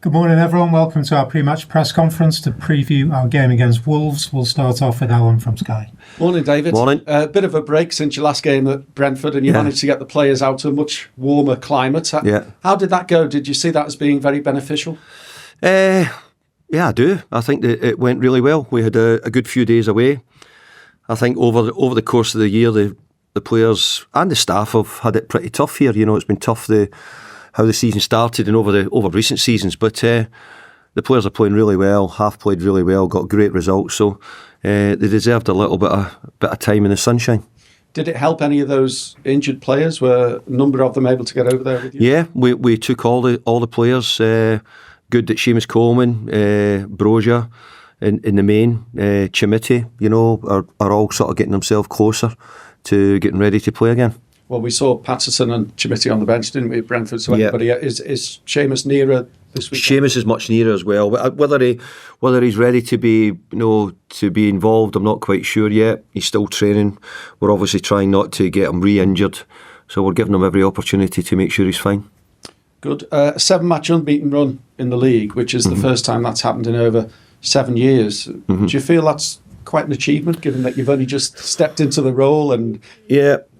Good morning, everyone. Welcome to our pre-match press conference to preview our game against Wolves. We'll start off with Alan from Sky. Morning, David. Morning. A bit of a break since your last game at Brentford, and you managed to get the players out to a much warmer climate. How did that go? Did you see that as being very beneficial? Yeah, I do. I think that it went really well. We had a good few days away. I think over the course of the year, the players and the staff have had it pretty tough here. You know, it's been tough how the season started and over recent seasons. But the players are playing really well, have played really well, got great results. So they deserved a little bit of time in the sunshine. Did it help any of those injured players? Were a number of them able to get over there with you? Yeah, we took all the players. Good that Seamus Coleman, Broja in the main, Chimiti, you know, are all sort of getting themselves closer to getting ready to play again. Well, we saw Patterson and Chimiti on the bench, didn't we, at Brentford? So anybody, is Seamus nearer this week? Seamus is much nearer as well. Whether he's ready to be, to be involved, I'm not quite sure yet. He's still training. We're obviously trying not to get him re-injured, so we're giving him every opportunity to make sure he's fine. Good. A 7-match unbeaten run in the league, which is the first time that's happened in over 7 years. Do you feel that's quite an achievement, given that you've only just stepped into the role and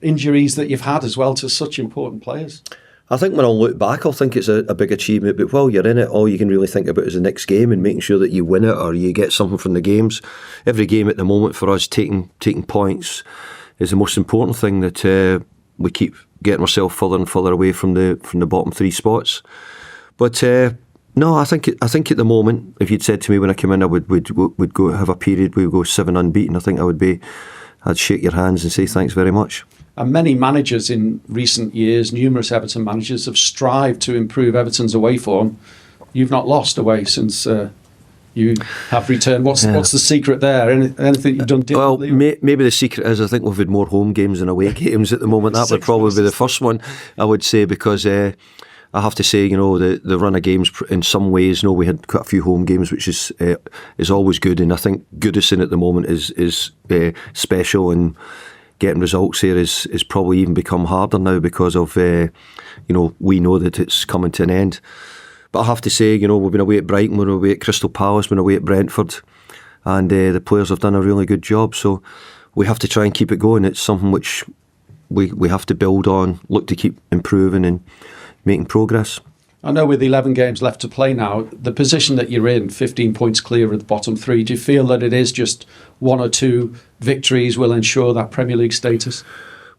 injuries that you've had as well to such important players? I think when I look back, I'll think it's a big achievement, but while you're in it, all you can really think about is the next game and making sure that you win it or you get something from the games. Every game at the moment for us, taking points is the most important thing, that we keep getting ourselves further and further away from the bottom 3 spots. But no, I think at the moment, if you'd said to me when I came in, I would go have a period where we go 7 unbeaten, I think I'd shake your hands and say thanks very much. And many managers in recent years, numerous Everton managers, have strived to improve Everton's away form. You've not lost away since you have returned. What's the secret there? Anything you've done differently? Well, maybe the secret is I think we've had more home games than away games at the moment. That would probably be the first one, I would say, because I have to say, the run of games in some ways, we had quite a few home games, which is always good, and I think Goodison at the moment is special, and getting results here is probably even become harder now because of we know that it's coming to an end. But I have to say, we've been away at Brighton, we've been away at Crystal Palace, been away at Brentford, and the players have done a really good job. So we have to try and keep it going. It's something which we have to build on, look to keep improving and making progress. I know with 11 games left to play now, the position that you're in, 15 points clear of the bottom 3, do you feel that it is just 1 or 2 victories will ensure that Premier League status?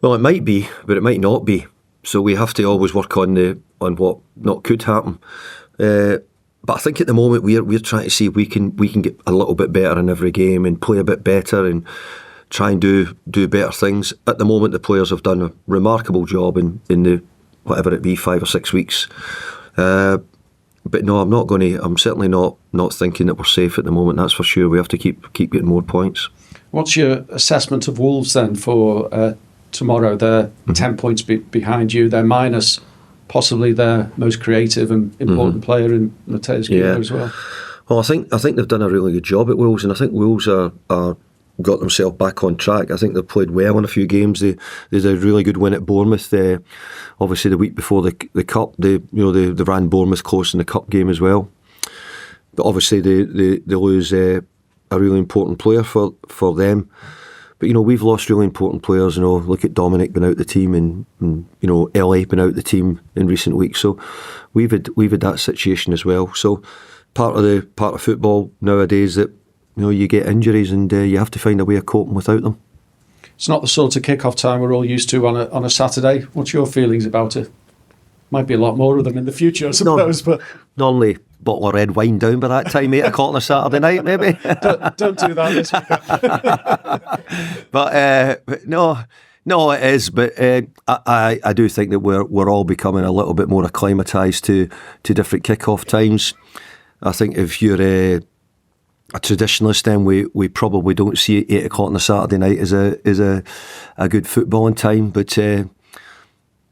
Well, it might be, but it might not be. So we have to always work on what not could happen. But I think at the moment we're trying to see if we can get a little bit better in every game and play a bit better and try and do better things. At the moment, the players have done a remarkable job in the whatever it be, 5 or 6 weeks. But no, I'm certainly not thinking that we're safe at the moment, that's for sure. We have to keep getting more points. What's your assessment of Wolves then for tomorrow? They're 10 points behind you. They're minus possibly their most creative and important player in Mateus Gueye as well. Well, I think they've done a really good job at Wolves, and I think Wolves are got themselves back on track. I think they've played well in a few games. They did a really good win at Bournemouth. Obviously, the week before the cup, they ran Bournemouth close in the cup game as well. But obviously, they lose a really important player for them. But we've lost really important players. Look at Dominic been out the team, and LA been out the team in recent weeks. So we've had that situation as well. So part of football nowadays that you get injuries and you have to find a way of coping without them. It's not the sort of kick-off time we're all used to on a Saturday. What's your feelings about it? Might be a lot more of them in the future, I suppose. But normally bottle of red wine down by that time, 8 o'clock on a Saturday night, maybe. don't do that this week. But no, it is. But I do think that we're all becoming a little bit more acclimatised to different kick-off times. I think if you're a traditionalist, then we probably don't see 8 o'clock on a Saturday night as a good footballing time. But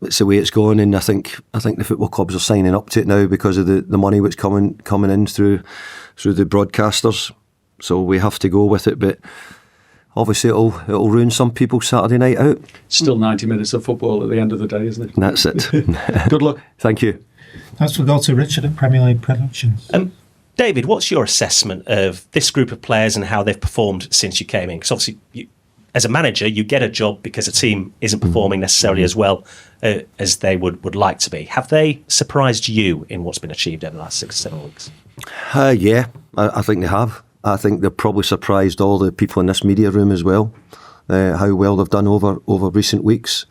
it's the way it's going, and I think the football clubs are signing up to it now because of the money which coming in through the broadcasters. So we have to go with it, but obviously it'll ruin some people's Saturday night out. Still 90 minutes of football at the end of the day, isn't it? That's it. Good luck. Thank you. Next we'll go to Richard at Premier League Predictions. David, what's your assessment of this group of players and how they've performed since you came in? Because obviously, as a manager, you get a job because a team isn't performing necessarily as well as they would like to be. Have they surprised you in what's been achieved over the last 6 or 7 weeks? Yeah, I think they have. I think they've probably surprised all the people in this media room as well, how well they've done over recent weeks.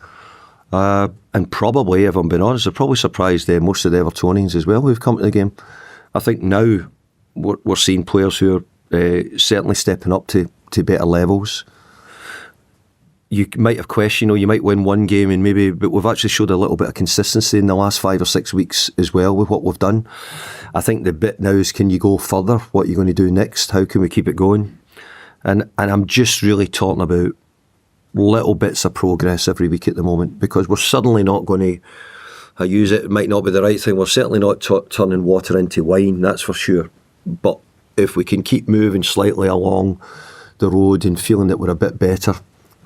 And probably, if I'm being honest, they've probably surprised most of the Evertonians as well who've come to the game. I think now we're seeing players who are certainly stepping up to better levels. You might have questioned, you might win one game but we've actually showed a little bit of consistency in the last 5 or 6 weeks as well with what we've done. I think the bit now is, can you go further? What are you going to do next? How can we keep it going? And I'm just really talking about little bits of progress every week at the moment, because we're suddenly not going to, it might not be the right thing, we're certainly not turning water into wine, that's for sure. But if we can keep moving slightly along the road and feeling that we're a bit better,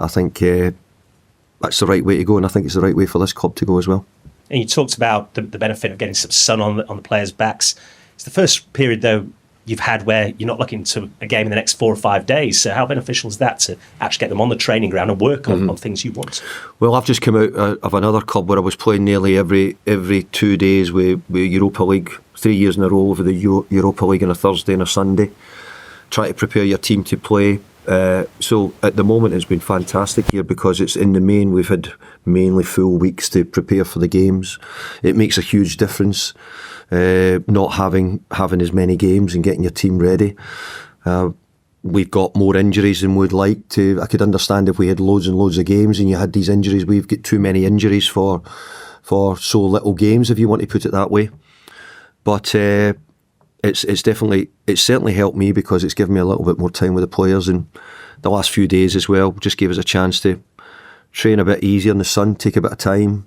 I think that's the right way to go, and I think it's the right way for this club to go as well. And you talked about the benefit of getting some sun on the players' backs. It's the first period, though, you've had where you're not looking to a game in the next 4 or 5 days. So how beneficial is that to actually get them on the training ground and work on things you want? Well, I've just come out of another club where I was playing nearly every 2 days with Europa League, 3 years in a row with the Europa League on a Thursday and a Sunday. Try to prepare your team to play. So at the moment it's been fantastic here, because it's in the main, we've had mainly full weeks to prepare for the games. It makes a huge difference. Not having as many games and getting your team ready. We've got more injuries than we'd like to. I could understand if we had loads and loads of games and you had these injuries. We've got too many injuries for so little games, if you want to put it that way. But it's certainly helped me, because it's given me a little bit more time with the players, and the last few days as well just gave us a chance to train a bit easier in the sun, take a bit of time,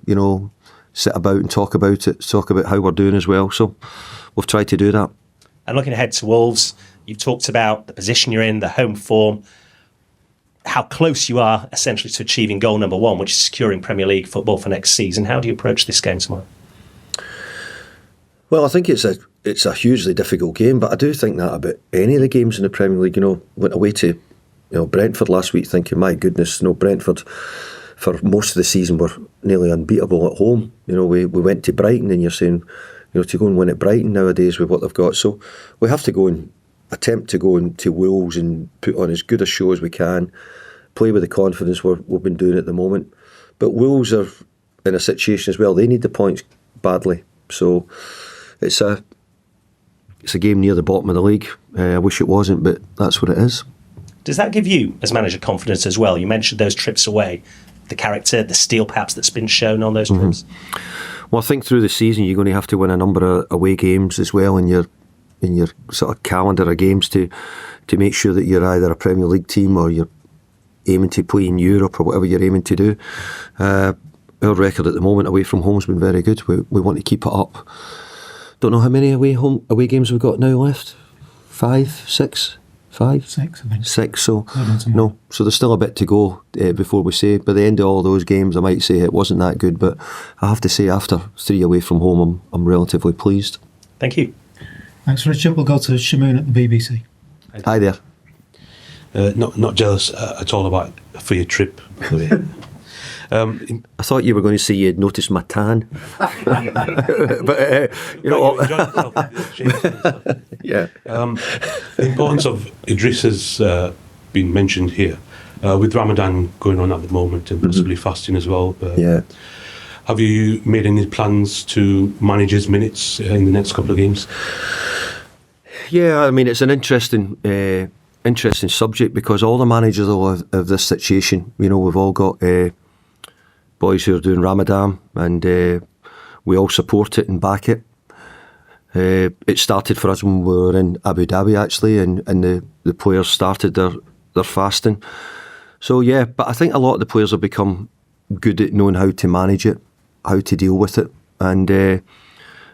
sit about and talk about how we're doing as well. So we've tried to do that. And looking ahead to Wolves, you've talked about the position you're in, the home form, how close you are essentially to achieving goal number 1, which is securing Premier League football for next season. How do you approach this game tomorrow? Well, I think it's a hugely difficult game, but I do think that about any of the games in the Premier League. Went away to Brentford last week thinking, my goodness, Brentford for most of the season were nearly unbeatable at home. We went to Brighton, and you're saying, to go and win at Brighton nowadays with what they've got. So we have to go and attempt to go into Wolves and put on as good a show as we can, play with the confidence we've been doing at the moment. But Wolves are in a situation as well, they need the points badly. So it's a game near the bottom of the league. I wish it wasn't, but that's what it is. Does that give you, as manager, confidence as well? You mentioned those trips away, the character, the steel perhaps that's been shown on those trips. Well, I think through the season you're going to have to win a number of away games as well in your sort of calendar of games to make sure that you're either a Premier League team or you're aiming to play in Europe or whatever you're aiming to do. Our record at the moment away from home has been very good. We want to keep it up. Don't know how many away games we've got now left. 5, 6. 5? 6, I think. 6, so there's still a bit to go before we say, by the end of all those games I might say it wasn't that good, but I have to say after 3 away from home I'm relatively pleased. Thank you. Thanks, Richard. We'll go to Shamoon at the BBC. Hi there. Not jealous at all for your trip, by the way. I thought you were going to say you'd noticed my tan. But yeah. The importance of Idris has been mentioned here, with Ramadan going on at the moment and possibly fasting as well. Yeah. Have you made any plans to manage his minutes in the next couple of games? Yeah, I mean, it's an interesting subject, because all the managers of this situation, we've all got boys who are doing Ramadan, and we all support it and back it. It started for us when we were in Abu Dhabi, actually, and the players started their fasting. So yeah, but I think a lot of the players have become good at knowing how to manage it, how to deal with it, and I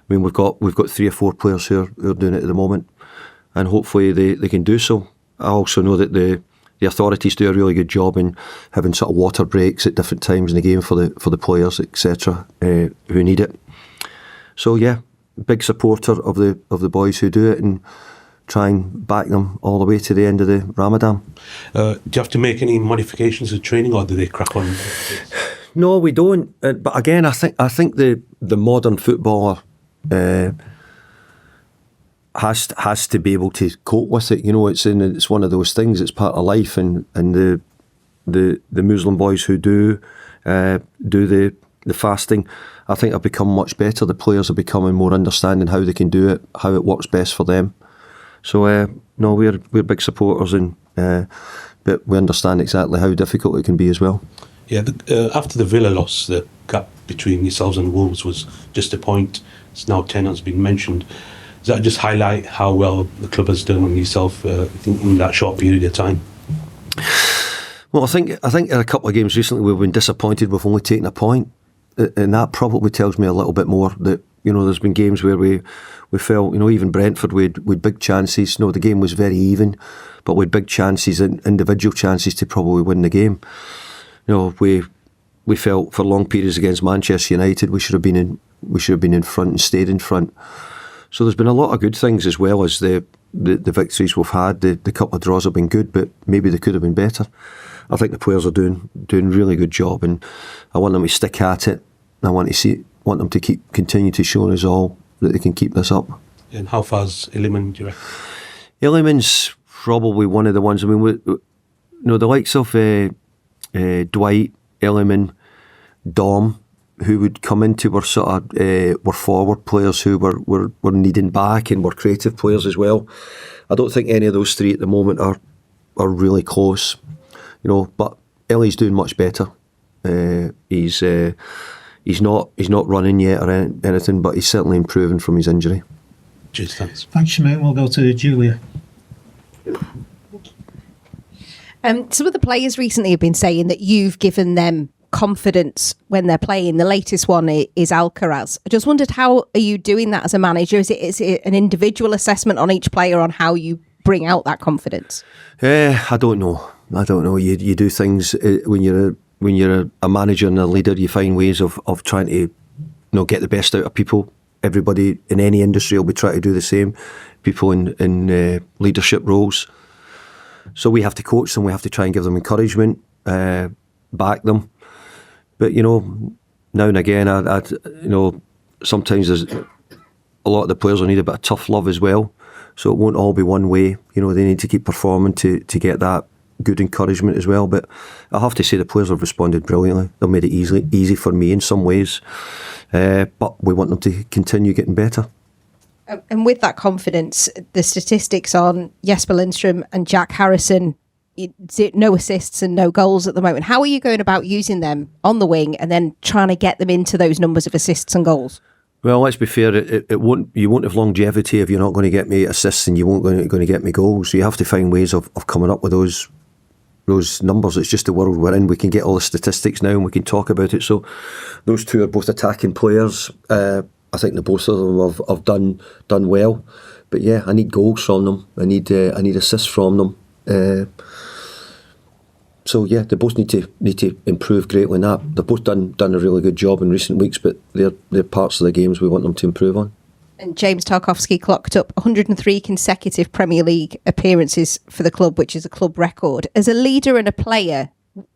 mean we've got 3 or 4 players who are doing it at the moment, and hopefully they can do so. I also know that the authorities do a really good job in having sort of water breaks at different times in the game for the players, etc., who need it. So yeah, big supporter of the boys who do it, and try and back them all the way to the end of the Ramadan. Do you have to make any modifications to training, or do they crack on? No, we don't. But again, I think the modern footballer has to be able to cope with it. You know, it's one of those things. It's part of life, and the Muslim boys who do the fasting, I think have become much better. The players are becoming more understanding how they can do it, how it works best for them. So no, we're big supporters, but we understand exactly how difficult it can be as well. Yeah, after the Villa loss, the gap between yourselves and Wolves was just a point. It's now 10, as been mentioned. Does that just highlight how well the club has done on yourself in that short period of time? Well, I think in a couple of games recently we've been disappointed we've only taken a point, and that probably tells me a little bit more that, you know, there's been games where we felt, you know, even Brentford with big chances. No, the game was very even, but with big chances and individual chances to probably win the game. You know, we felt for long periods against Manchester United we should have been in front and stayed in front. So there's been a lot of good things as well as the victories we've had. The couple of draws have been good, but maybe they could have been better. I think the players are doing a really good job, and I want them to stick at it. I want them to continue to show us all that they can keep this up. And how far's Lewin, do you reckon? Lewin's probably one of the ones. I mean, the likes of Dwight, Lewin, Dom, who would come into were sort of were forward players who were needing back, and were creative players as well. I don't think any of those three at the moment are really close, you know. But Ellie's doing much better. He's not running yet or anything, but he's certainly improving from his injury. Cheers, thanks. Thanks, Shemay. We'll go to Julia. Some of the players recently have been saying that you've given them confidence when they're playing. The latest one is Alcaraz. I just wondered, how are you doing that as a manager? Is it an individual assessment on each player on how you bring out that confidence? I don't know. You do things when you're a manager and a leader. You find ways of trying to, you know, get the best out of people. Everybody in any industry will be trying to do the same. People in leadership roles. So we have to coach them. We have to try and give them encouragement, back them. But, you know, now and again, you know, sometimes there's a lot of the players will need a bit of tough love as well. So it won't all be one way. You know, they need to keep performing to get that good encouragement as well. But I have to say the players have responded brilliantly. They've made it easy for me in some ways. But we want them to continue getting better. And with that confidence, the statistics on Jesper Lindstrøm and Jack Harrison, no assists and no goals at the moment. How are you going about using them on the wing and then trying to get them into those numbers of assists and goals? Well, let's be fair. You won't have longevity if you're not going to get me assists and you won't going to get me goals. So you have to find ways of coming up with those numbers. It's just the world we're in. We can get all the statistics now and we can talk about it. So those two are both attacking players. I think the both of them have done well. But yeah, I need goals from them. I need assists from them. So yeah, they both need to improve greatly in that. They've both done a really good job in recent weeks, but they're parts of the games we want them to improve on. And James Tarkowski clocked up 103 consecutive Premier League appearances for the club, which is a club record. As a leader and a player,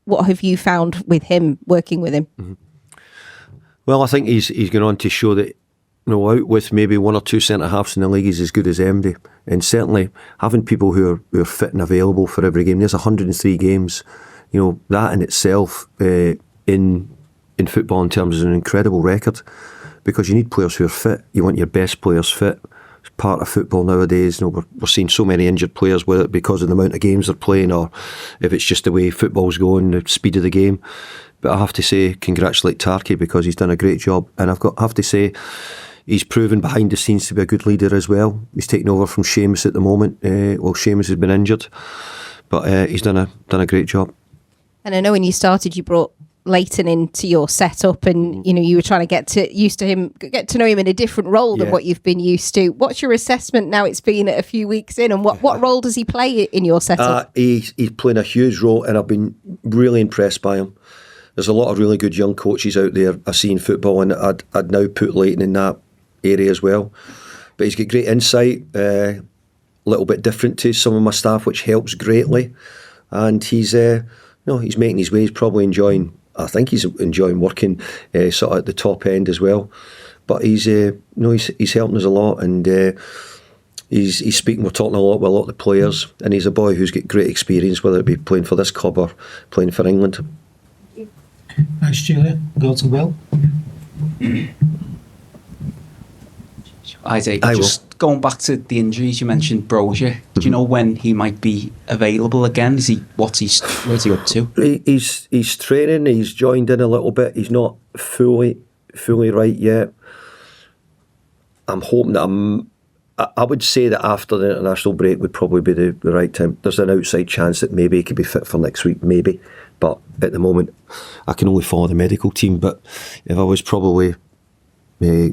what have you found with him, working with him? Mm-hmm. Well, I think he's going on to show that, you know, out with maybe one or two centre-halves in the league, he's as good as MD. And certainly having people who are fit and available for every game. There's 103 games. You know, that in itself in football in terms is an incredible record, because you need players who are fit. You want your best players fit. It's part of football nowadays. You know, we're seeing so many injured players, whether it because of the amount of games they're playing or if it's just the way football's going, the speed of the game. But I have to say, congratulate Tarky, because he's done a great job. And I have to say, he's proven behind the scenes to be a good leader as well. He's taken over from Seamus at the moment. Seamus has been injured, but he's done a great job. And I know when you started, you brought Leighton into your setup, and you know you were trying to get to know him in a different role than what you've been used to. What's your assessment now? It's been a few weeks in, and what role does he play in your setup? He's playing a huge role, and I've been really impressed by him. There's a lot of really good young coaches out there I've seen football, and I'd now put Leighton in area as well. But he's got great insight, a little bit different to some of my staff, which helps greatly. And he's he's making his way. He's probably enjoying. I think he's enjoying working sort of at the top end as well. But he's helping us a lot, and he's speaking. We're talking a lot with a lot of the players, and he's a boy who's got great experience, whether it be playing for this club or playing for England. Thanks, Julia. Go to Will. Isaac, just going back to the injuries, you mentioned Broja. Do you know when he might be available again? Where's he up to? He's training. He's joined in a little bit. He's not fully right yet. I'm hoping that I would say that after the international break would probably be the right time. There's an outside chance that maybe he could be fit for next week, maybe. But at the moment, I can only follow the medical team. But if I was probably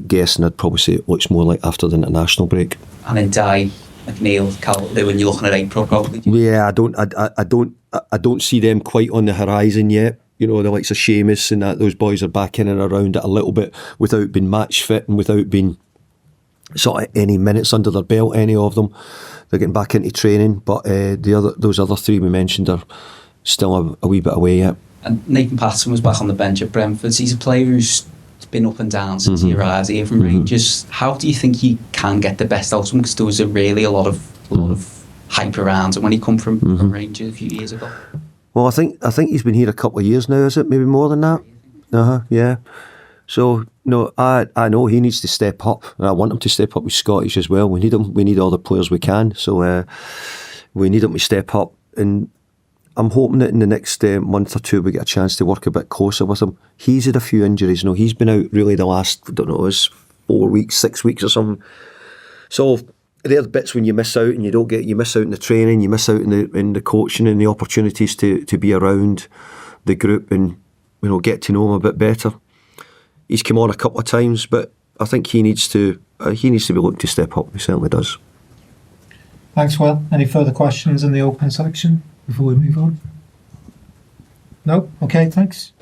guessing, I'd probably say it looks more like after the international break. And then Ndiaye, McNeil, Calvert, when you're looking at April, probably. Yeah, I don't see them quite on the horizon yet. You know, the likes of Seamus and that, those boys are back in and around it a little bit without being match fit and without being sort of any minutes under their belt, any of them. They're getting back into training, but those other three we mentioned are still a wee bit away yet. And Nathan Patterson was back on the bench at Brentford. He's a player who's been up and down since he arrived here from Rangers. How do you think he can get the best out of him? Because there was really a lot of hype around him when he come from Rangers a few years ago. Well, I think he's been here a couple of years now, is it? Maybe more than that? Yeah. So, no, I know he needs to step up, and I want him to step up with Scottish as well. We need him. We need all the players we can. So we need him to step up, and I'm hoping that in the next month or two we get a chance to work a bit closer with him. He's had a few injuries. You know, he's been out really the last, I don't know, it's 4 weeks, 6 weeks or something. So there are bits when you miss out, and you miss out in the training, you miss out in the coaching and the opportunities to be around the group and, you know, get to know him a bit better. He's come on a couple of times, but I think he needs to be looking to step up. He certainly does. Thanks, Will. Any further questions in the open section before we move on? No? Okay, thanks.